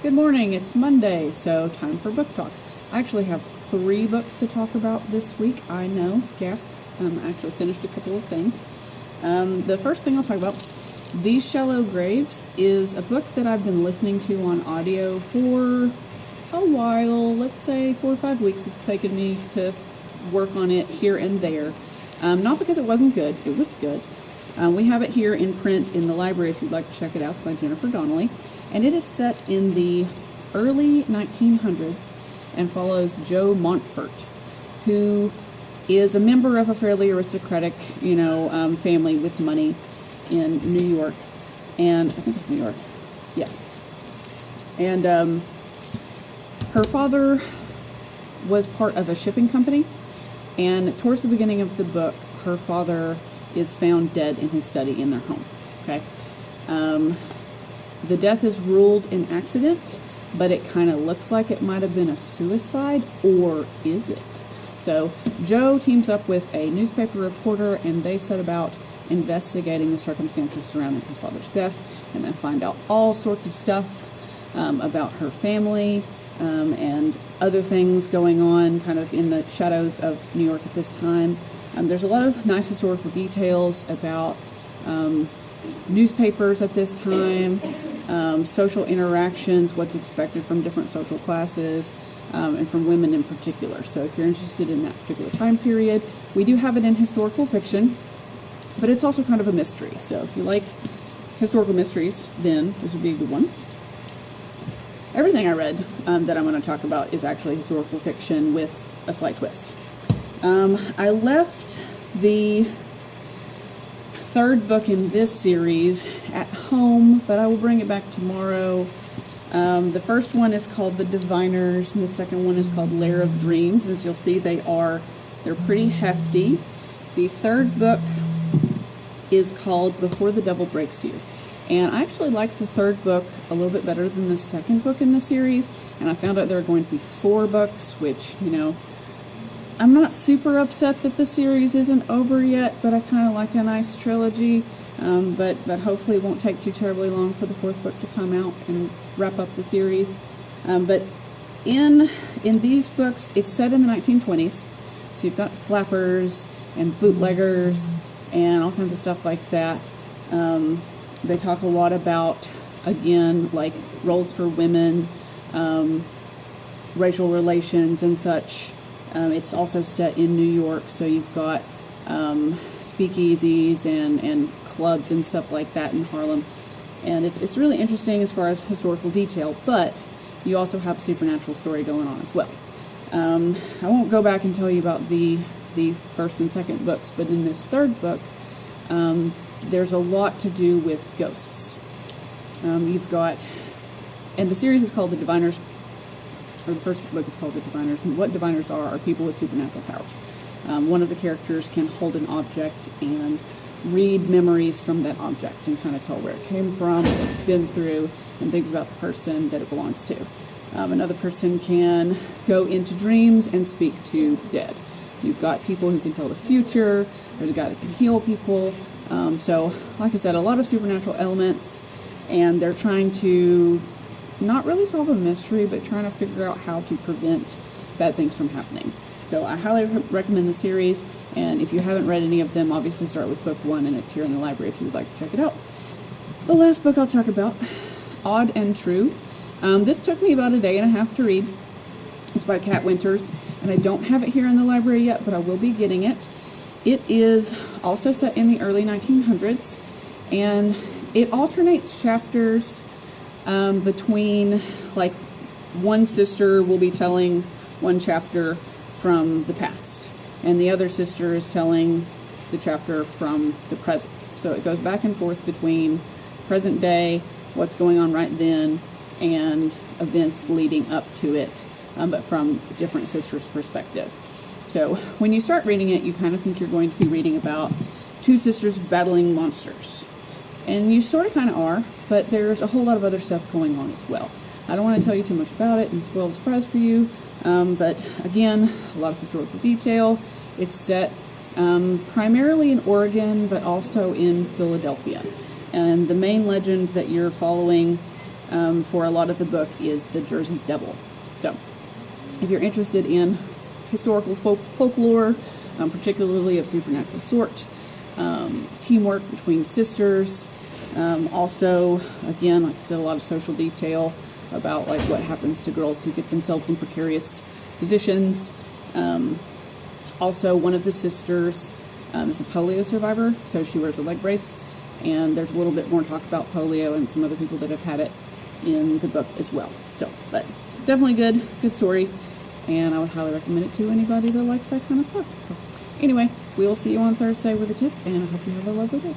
Good morning, it's Monday, so time for book talks. I actually have 3 books to talk about this week. I know, gasp, I actually finished a couple of things. The first thing I'll talk about, These Shallow Graves, is a book that I've been listening to on audio for a while, let's say 4 or 5 weeks. It's taken me to work on it here and there. Not because it wasn't good, it was good. We have it here in print in the library if you'd like to check it out. It's by Jennifer Donnelly. And it is set in the early 1900s and follows Joe Montfort, who is a member of a fairly aristocratic, family with money in New York. And I think it's New York. Yes. And her father was part of a shipping company. And towards the beginning of the book, her father is found dead in his study in their home. Okay, the death is ruled an accident, but it kind of looks like it might have been a suicide, or is it? So Joe teams up with a newspaper reporter, and they set about investigating the circumstances surrounding her father's death, and then find out all sorts of stuff about her family and other things going on kind of in the shadows of New York at this time. There's a lot of nice historical details about newspapers at this time, social interactions, what's expected from different social classes, and from women in particular. So if you're interested in that particular time period, we do have it in historical fiction, but it's also kind of a mystery. So if you like historical mysteries, then this would be a good one. Everything I read that I'm going to talk about is actually historical fiction with a slight twist. I left the 3rd book in this series at home, but I will bring it back tomorrow. The first one is called The Diviners, and the second one is called Lair of Dreams. As you'll see, they're pretty hefty. The 3rd book is called Before the Devil Breaks You. And I actually liked the 3rd book a little bit better than the 2nd book in the series, and I found out there are going to be 4 books, which, I'm not super upset that the series isn't over yet, but I kind of like a nice trilogy, but hopefully it won't take too terribly long for the 4th book to come out and wrap up the series. But in these books, it's set in the 1920s, so you've got flappers and bootleggers and all kinds of stuff like that. They talk a lot about, again, like roles for women, racial relations and such. It's also set in New York, so you've got speakeasies and clubs and stuff like that in Harlem. And it's really interesting as far as historical detail, but you also have a supernatural story going on as well. I won't go back and tell you about the 1st and 2nd books, but in this 3rd book, there's a lot to do with ghosts. You've got, and the series is called The Diviners, or the 1st book is called The Diviners, and what diviners are people with supernatural powers. One of the characters can hold an object and read memories from that object and kind of tell where it came from, what it's been through, and things about the person that it belongs to. Another person can go into dreams and speak to the dead. You've got people who can tell the future. There's a guy that can heal people. So, like I said, a lot of supernatural elements, and they're trying to not really solve a mystery, but trying to figure out how to prevent bad things from happening. So I highly recommend the series, and if you haven't read any of them, obviously start with book 1, and it's here in the library if you would like to check it out. The last book I'll talk about, Odd and True. This took me about a day and a half to read. It's by Kat Winters, and I don't have it here in the library yet, but I will be getting it. It is also set in the early 1900s, and it alternates chapters between, like, one sister will be telling one chapter from the past, and the other sister is telling the chapter from the present. So it goes back and forth between present day, what's going on right then, and events leading up to it, but from different sisters' perspective. So when you start reading it, you kind of think you're going to be reading about 2 sisters battling monsters. And you sort of kind of are, but there's a whole lot of other stuff going on as well. I don't want to tell you too much about it and spoil the surprise for you, but again, a lot of historical detail. It's set primarily in Oregon, but also in Philadelphia. And the main legend that you're following for a lot of the book is the Jersey Devil. So, if you're interested in historical folklore, particularly of supernatural sort, teamwork between sisters, also, again, like I said, a lot of social detail about like what happens to girls who get themselves in precarious positions. Also, one of the sisters is a polio survivor, so she wears a leg brace, and there's a little bit more talk about polio and some other people that have had it in the book as well. So, but definitely good story, and I would highly recommend it to anybody that likes that kind of stuff. So, anyway, we will see you on Thursday with a tip, and I hope you have a lovely day.